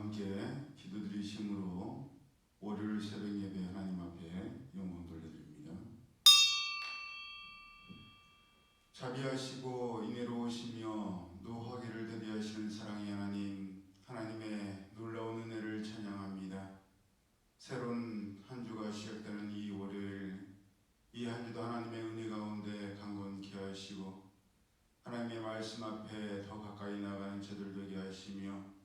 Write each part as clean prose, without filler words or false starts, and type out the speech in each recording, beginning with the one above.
함께 기도드리심으로 월요일 새벽 예배 하나님 앞에 영광 돌려드립니다. 자비하시고 인애로우시며 노하기를 더디하시는 사랑의 하나님, 하나님의 놀라운 은혜를 찬양합니다. 새로운 한 주가 시작되는 이 월요일, 이 한 주도 하나님의 은혜 가운데 강건케 하시고 하나님의 말씀 앞에 더 가까이 나가는 저들 되게 하시며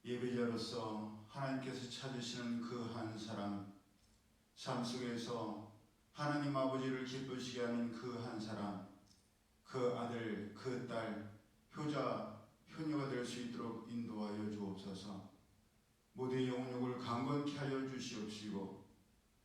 예배자로서 하나님께서 찾으시는 그 한 사람, 삶 속에서 하나님 아버지를 기쁘시게 하는 그 한 사람, 그 아들, 그 딸, 효자, 효녀가 될 수 있도록 인도하여 주옵소서. 모두의 영혼욕을 강건케 하여 주시옵시고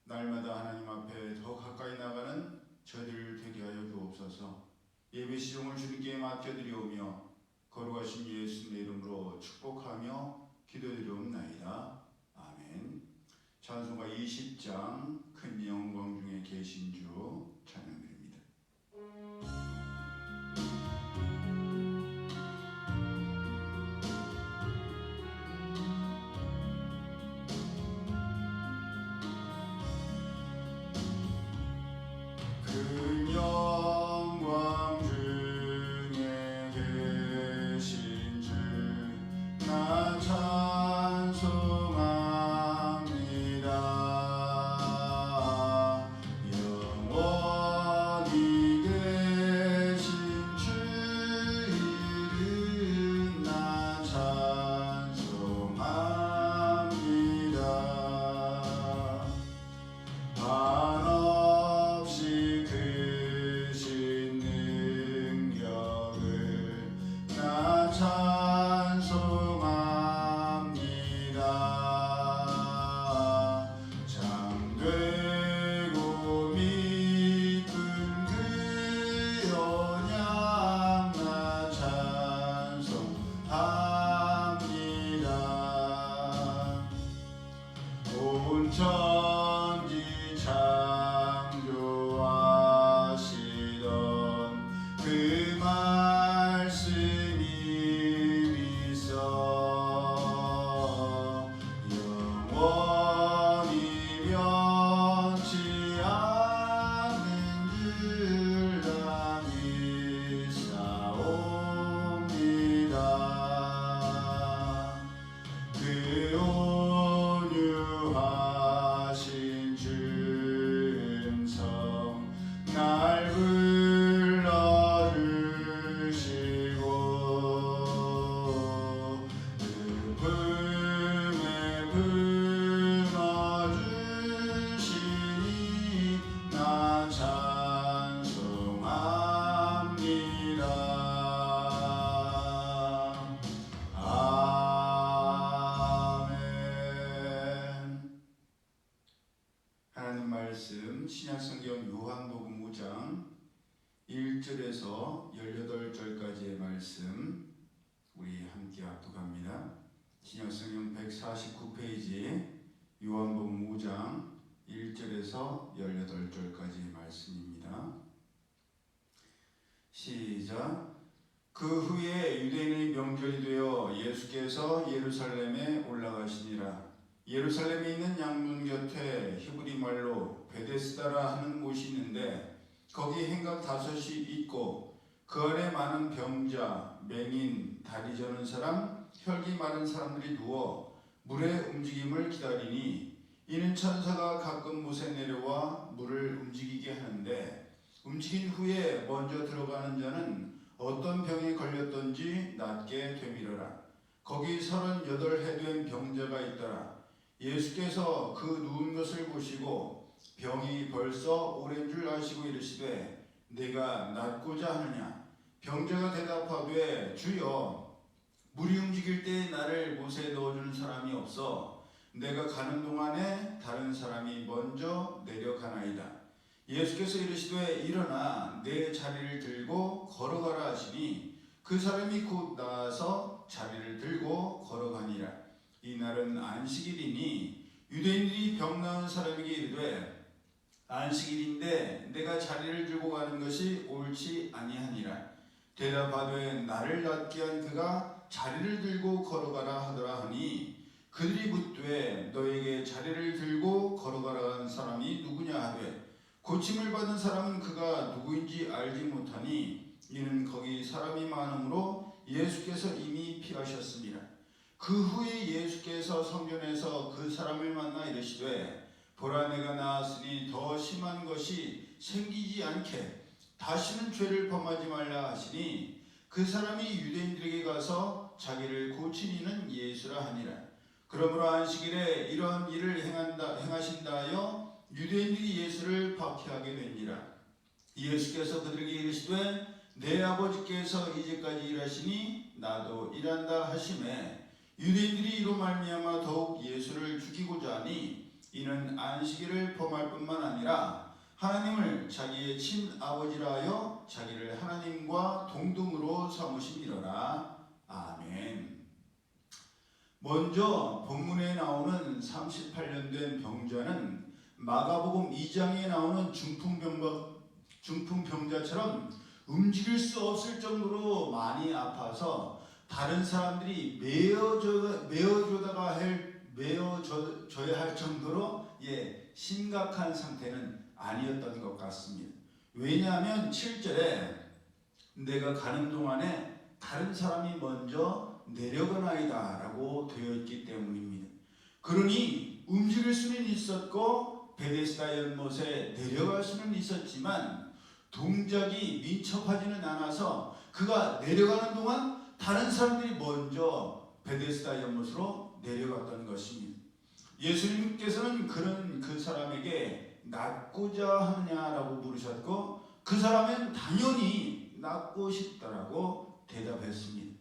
날마다 하나님 앞에 더 가까이 나가는 저희들 되게 하여 주옵소서. 예배 시종을 주님께 맡겨드리오며 거룩하신 예수님의 이름으로 축복하며 기도드리옵나이다. 아멘. 찬송가 20장 큰 영광 중에 계신 주 찬양드립니다. 큰 영광 중에 계신 주 나 찬송합니다. 영원히 계신 주 이름 나 찬송합니다. 한없이 크신 능력을 나 찬송합니다. 잠되고 미쁜 그 언약 나 찬송합니다. 온 천지 창조하시던 그 말씀이 있어 영원히 변치 않는 줄 다 믿사옵니다. 그 온유하신 주 음성 날 불러주시고 품에 품어주시니 나 찬송합니다. 아멘. 하나님 말씀 신약성경 요한복음 5장 1절에서 18절까지의 말씀 우리 함께 합독합니다. 신약성경 149페이지 요한복음 5장 1절에서 18절까지의 말씀입니다. 시작. 그 후에 유대인의 명절이 되어 예수께서 예루살렘에 올라가시니라. 예루살렘에 있는 양문 곁에 히브리 말로 베데스다라 하는 곳이 있는데 거기 행각 5이 있고 그 안에 많은 병자, 맹인, 다리 저는 사람, 혈기 많은 사람들이 누워 물의 움직임을 기다리니 이는 천사가 가끔 못에 내려와 물을 움직이게 하는데 움직인 후에 먼저 들어가는 자는 어떤 병에 걸렸던지 낫게 되밀어라. 거기 38해 된 병자가 있더라. 예수께서 그 누운 것을 보시고 병이 벌써 오랜 줄 아시고 이르시되 내가 낫고자 하느냐. 병자가 대답하되 주여 물이 움직일 때 나를 못에 넣어주는 사람이 없어 내가 가는 동안에 다른 사람이 먼저 내려가나이다. 예수께서 이르시되 일어나 내 자리를 들고 걸어가라 하시니 그 사람이 곧 나아서 자리를 들고 걸어가니라. 이날은 안식일이니 유대인들이 병 나은 사람에게 이르되 안식일인데 내가 자리를 들고 가는 것이 옳지 아니하니라. 대답하되 나를 낫게 한 그가 자리를 들고 걸어가라 하더라 하니 그들이 묻되 너에게 자리를 들고 걸어가라 한 사람이 누구냐 하되 고침을 받은 사람은 그가 누구인지 알지 못하니 이는 거기 사람이 많으므로 예수께서 이미 피하셨습니다. 그 후에 예수께서 성전에서 그 사람을 만나 이르시되 보라 내가 나았으니 더 심한 것이 생기지 않게 다시는 죄를 범하지 말라 하시니 그 사람이 유대인들에게 가서 자기를 고친 이는 예수라 하니라. 그러므로 안식일에 이런 일을 행하신다 하여 유대인들이 예수를 박해하게 되니라. 예수께서 그들에게 이르시되 내 아버지께서 이제까지 일하시니 나도 일한다 하시매 유대인들이 이로 말미암아 더욱 예수를 죽이고자 하니 이는 안식일을 범할 뿐만 아니라 하나님을 자기의 친아버지라 하여 자기를 하나님과 동등으로 삼으심이로라. 아멘. 먼저 본문에 나오는 38년 된 병자는 마가복음 2장에 나오는 중풍병자처럼 움직일 수 없을 정도로 많이 아파서 다른 사람들이 메어줘야 할 정도로 심각한 상태는 아니었던 것 같습니다. 왜냐하면 7절에 내가 가는 동안에 다른 사람이 먼저 내려가나이다 라고 되어 있기 때문입니다. 그러니 움직일 수는 있었고 베데스다 연못에 내려갈 수는 있었지만 동작이 민첩하지는 않아서 그가 내려가는 동안 다른 사람들이 먼저 베데스다 연못으로 내려갔던 것입니다. 예수님께서는 그 사람에게 낫고자 하느냐라고 물으셨고 그 사람은 당연히 낫고 싶다라고 대답했습니다.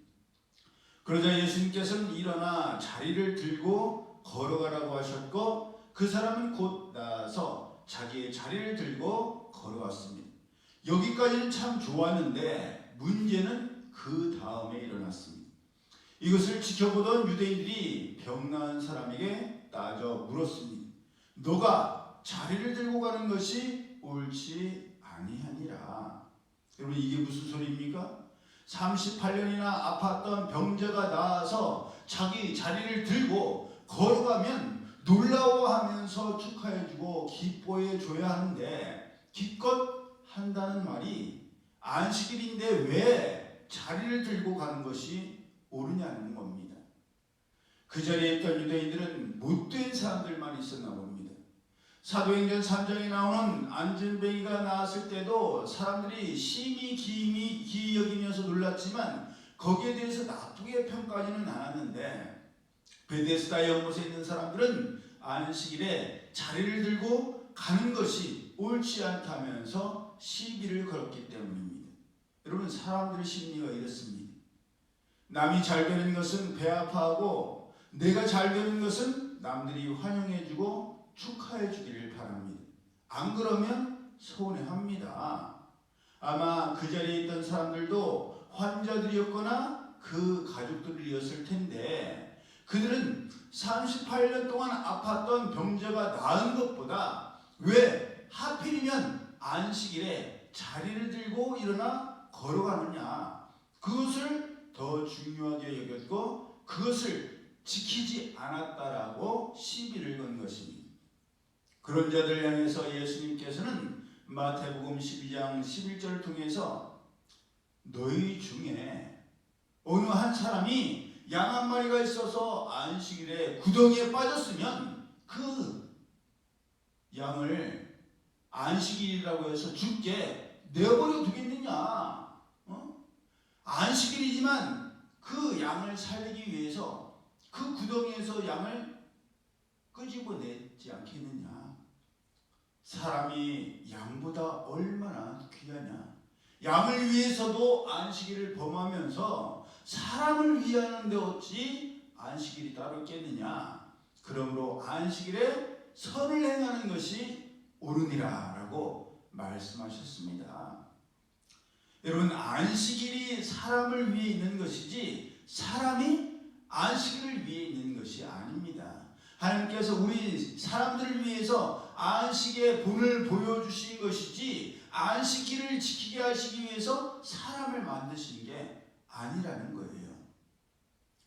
그러자 예수님께서는 일어나 자리를 들고 걸어가라고 하셨고 그 사람은 곧 나서 자기의 자리를 들고 걸어왔습니다. 여기까지는 참 좋았는데 문제는 그 다음에 일어났습니다. 이것을 지켜보던 유대인들이 병 나은 사람에게 따져 물었습니다. 너가 자리를 들고 가는 것이 옳지 아니하니라. 여러분 이게 무슨 소리입니까? 38년이나 아팠던 병자가 나아서 자기 자리를 들고 걸어가면 놀라워하면서 축하해주고 기뻐해줘야 하는데 기껏 한다는 말이 안식일인데 왜 자리를 들고 가는 것이 옳으냐는 겁니다. 그 자리에 있던 유대인들은 못된 사람들만 있었나 봅니다. 사도행전 3장에 나오는 안전뱅이가 나왔을 때도 사람들이 심히 기이 여기면서 놀랐지만 거기에 대해서 나쁘게 평가하지는 않았는데 베데스다 연못에 있는 사람들은 안식일에 자리를 들고 가는 것이 옳지 않다면서 시비를 걸었기 때문입니다. 여러분 사람들의 심리가 이렇습니다. 남이 잘 되는 것은 배 아파하고 내가 잘 되는 것은 남들이 환영해주고 축하해 주기를 바랍니다. 안 그러면 서운해합니다. 아마 그 자리에 있던 사람들도 환자들이었거나 그 가족들이었을 텐데 그들은 38년 동안 아팠던 병자가 나은 것보다 왜 하필이면 안식일에 자리를 들고 일어나 걸어가느냐 그것을 더 중요하게 여겼고 그것을 지키지 않았다라고 시비를 건 것입니다. 그런 자들 향해서 예수님께서는 마태복음 12장 11절을 통해서 너희 중에 어느 한 사람이 양 한 마리가 있어서 안식일에 구덩이에 빠졌으면 그 양을 안식일이라고 해서 죽게 내버려 두겠느냐? 안식일이지만 그 양을 살리기 위해서 그 구덩이에서 양을 끄집어내지 않겠느냐? 사람이 양보다 얼마나 귀하냐? 양을 위해서도 안식일을 범하면서 사람을 위하는데 어찌 안식일이 따로 있겠느냐? 그러므로 안식일에 선을 행하는 것이 옳으니라 라고 말씀하셨습니다. 여러분 안식일이 사람을 위해 있는 것이지 사람이 안식일을 위해 있는 것이 아닙니다. 하나님께서 우리 사람들을 위해서 안식의 본을 보여주신 것이지 안식일을 지키게 하시기 위해서 사람을 만드신 게 아니라는 거예요.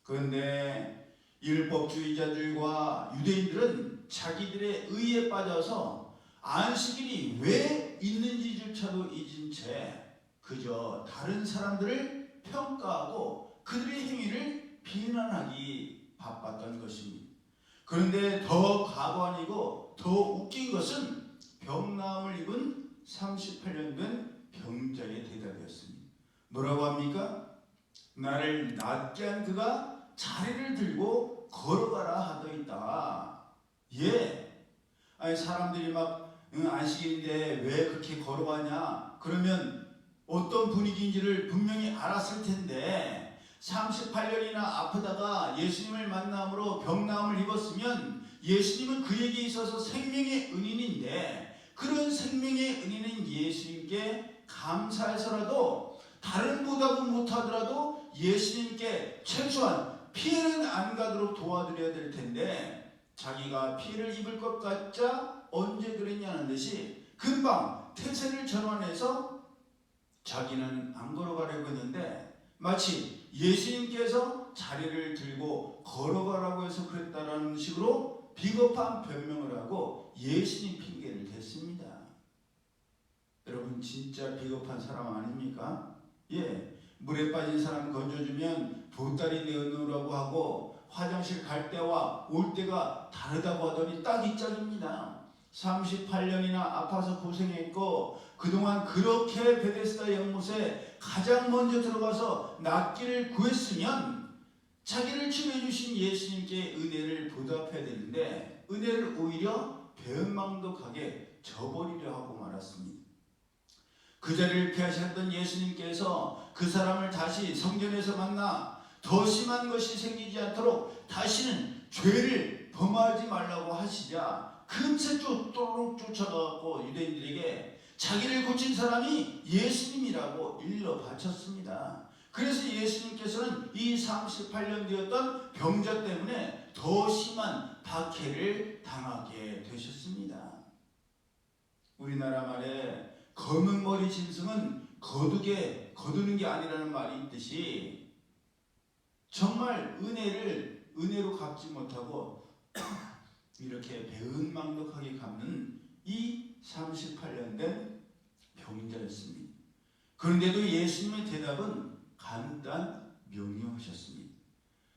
그런데 율법주의자들과 유대인들은 자기들의 의에 빠져서 안식일이 왜 있는지조차도 잊은 채 그저 다른 사람들을 평가하고 그들의 행위를 비난하기 바빴던 것입니다. 그런데 더 가관이고 더 웃긴 것은 병나음을 입은 38년 된 병자의 대답이었습니다. 뭐라고 합니까? 나를 낫게 한 그가 자리를 들고 걸어가라 하더이다. 예. 아니 사람들이 막 안식일인데 왜 그렇게 걸어가냐? 그러면 어떤 분위기인지를 분명히 알았을 텐데 38년이나 아프다가 예수님을 만남으로 병나음을 입었으면 예수님은 그에게 있어서 생명의 은인인데 그런 생명의 은인인 예수님께 감사해서라도 다른 보답은 못하더라도 예수님께 최소한 피해는 안 가도록 도와드려야 될 텐데 자기가 피해를 입을 것 같자 언제 그랬냐는 듯이 금방 태세를 전환해서 자기는 안 걸어가려고 했는데 마치 예수님께서 자리를 들고 걸어가라고 해서 그랬다라는 식으로 비겁한 변명을 하고 예수님 핑계를 댔습니다. 여러분 진짜 비겁한 사람 아닙니까? 예, 물에 빠진 사람 건져주면 보따리 내놓으라고 하고 화장실 갈 때와 올 때가 다르다고 하더니 딱 이 짝입니다. 38년이나 아파서 고생했고 그동안 그렇게 베데스다 연못에 가장 먼저 들어가서 낫기를 구했으면 자기를 치료해 주신 예수님께 은혜를 보답해야 되는데 은혜를 오히려 배은망덕하게 저버리려 하고 말았습니다. 그 자리를 피하셨던 예수님께서 그 사람을 다시 성전에서 만나 더 심한 것이 생기지 않도록 다시는 죄를 범하지 말라고 하시자 금세 또록 쫓아가고 유대인들에게 자기를 고친 사람이 예수님이라고 일러 바쳤습니다. 그래서 예수님께서는 이 38년 되었던 병자 때문에 더 심한 박해를 당하게 되셨습니다. 우리나라 말에 검은 머리 짐승은 거두는 게 아니라는 말이 있듯이 정말 은혜로 갚지 못하고 이렇게 배은망덕하게 갚는 이 38년 된 병자였습니다. 그런데도 예수님의 대답은 간단 명료하셨습니다.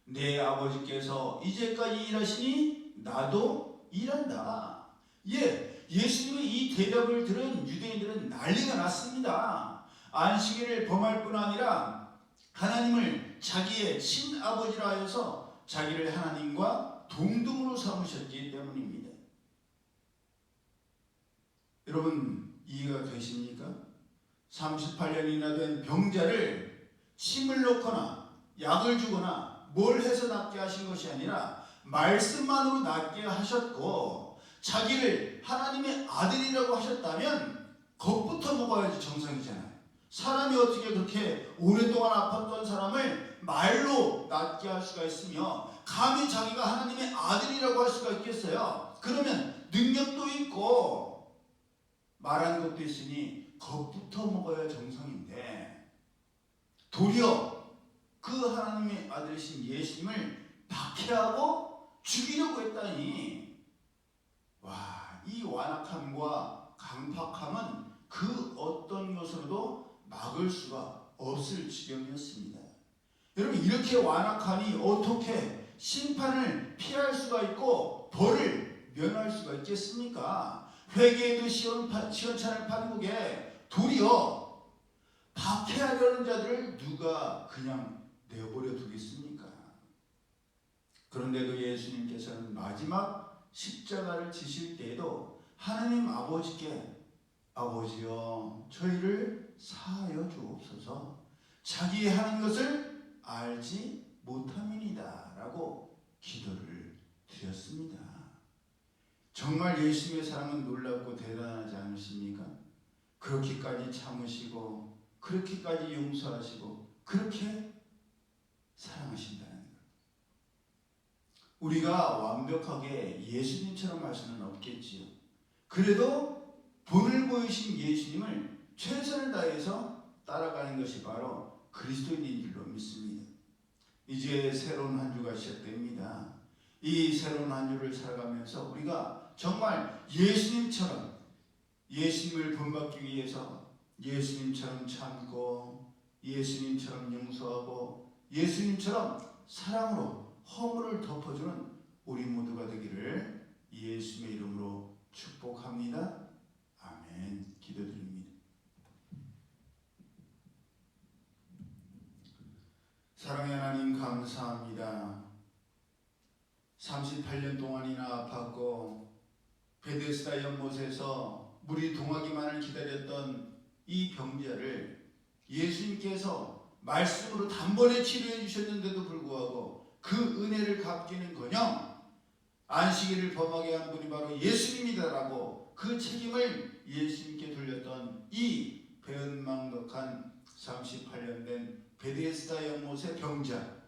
내 아버지께서 이제까지 일하시니 나도 일한다. 예, 예수님의 이 대답을 들은 유대인들은 난리가 났습니다. 안식일을 범할 뿐 아니라 하나님을 자기의 친아버지라 하여서 자기를 하나님과 동등으로 삼으셨기 때문입니다. 여러분 이해가 되십니까? 38년이나 된 병자를 침을 놓거나 약을 주거나 뭘 해서 낫게 하신 것이 아니라 말씀만으로 낫게 하셨고 자기를 하나님의 아들이라고 하셨다면 겁부터 먹어야지 정상이잖아요. 사람이 어떻게 그렇게 오랫동안 아팠던 사람을 말로 낫게 할 수가 있으며 감히 자기가 하나님의 아들이라고 할 수가 있겠어요? 그러면 능력도 있고 말한 것도 있으니 겁부터 먹어야 정상인데 도리어 그 하나님의 아들이신 예수님을 박해하고 죽이려고 했다니 와, 이 완악함과 강팍함은 그 어떤 것으로도 막을 수가 없을 지경이었습니다. 여러분 이렇게 완악하니 어떻게 심판을 피할 수가 있고 벌을 면할 수가 있겠습니까? 회개에도 시원찮을 판국에 도리어 박해하려는 자들을 누가 그냥 내버려 두겠습니까? 그런데도 예수님께서는 마지막 십자가를 지실 때에도 하나님 아버지께 아버지여 저희를 사하여 주옵소서 자기 하는 것을 알지 못함이니이다 라고 기도를 드렸습니다. 정말 예수님의 사랑은 놀랍고 대단하지 않으십니까? 그렇게까지 참으시고 그렇게까지 용서하시고 그렇게 사랑하신다는 것. 우리가 완벽하게 예수님처럼 할 수는 없겠지요. 그래도 본을 보이신 예수님을 최선을 다해서 따라가는 것이 바로 그리스도인인 줄로 믿습니다. 이제 새로운 한 주가 시작됩니다. 이 새로운 한 주를 살아가면서 우리가 정말 예수님처럼, 예수님을 본받기 위해서 예수님처럼 참고 예수님처럼 용서하고 예수님처럼 사랑으로 허물을 덮어주는 우리 모두가 되기를 예수님의 이름으로 축복합니다. 아멘. 기도드립니다. 사랑의 하나님 감사합니다. 38년 동안이나 아팠고 베데스다 연못에서 물이 동하기만을 기다렸던 이 병자를 예수님께서 말씀으로 단번에 치료해 주셨는데도 불구하고 그 은혜를 갚기는커녕 안식일을 범하게 한 분이 바로 예수님이다라고 그 책임을 예수님께 돌렸던 이 배은망덕한 38년 된 베데스다 연못의 병자,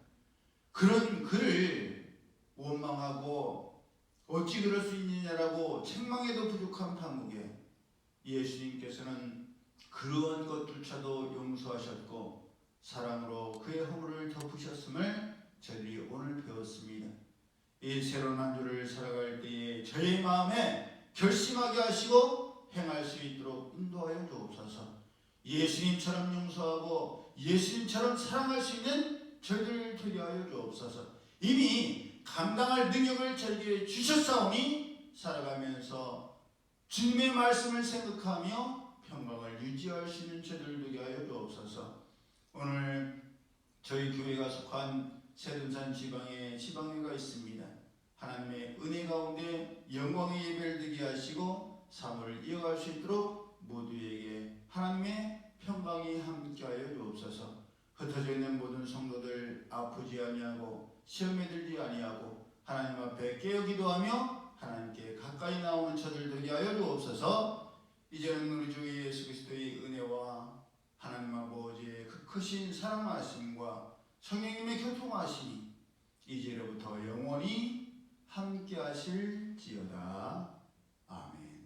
그런 그를 원망하고 어찌 그럴 수 있느냐라고 책망해도 부족한 판국에 예수님께서는 그러한 것조차도 용서하셨고 사랑으로 그의 허물을 덮으셨음을 저희들이 오늘 배웠습니다. 이 새로운 한 주를 살아갈 때에 저의 마음에 결심하게 하시고 행할 수 있도록 인도하여 주옵소서. 예수님처럼 용서하고 예수님처럼 사랑할 수 있는 저희들을 되게 하여 주옵소서. 이미 감당할 능력을 저에게 주셨사오니 살아가면서 주님의 말씀을 생각하며 평강을 유지할 수 있는 저희들 되게 하여 주옵소서. 오늘 저희 교회가 속한 세둔산 지방에 지방회가 있습니다. 하나님의 은혜 가운데 영광의 예배를 드리게 하시고 삶을 이어갈 수 있도록 모두에게 하나님의 평강이 함께하여 주옵소서. 흩어져 있는 모든 성도들 아프지 아니하고 시험에 들지 아니하고 하나님 앞에 깨어 기도하며 하나님께 가까이 나오는 저들 되게 하여 주옵소서. 이제는 우리 주 예수 그리스도의 은혜와 하나님 아버지의 그 크신 사랑하심과 성령님의 교통하심이 이제로부터 영원히 함께 하실지어다. 아멘.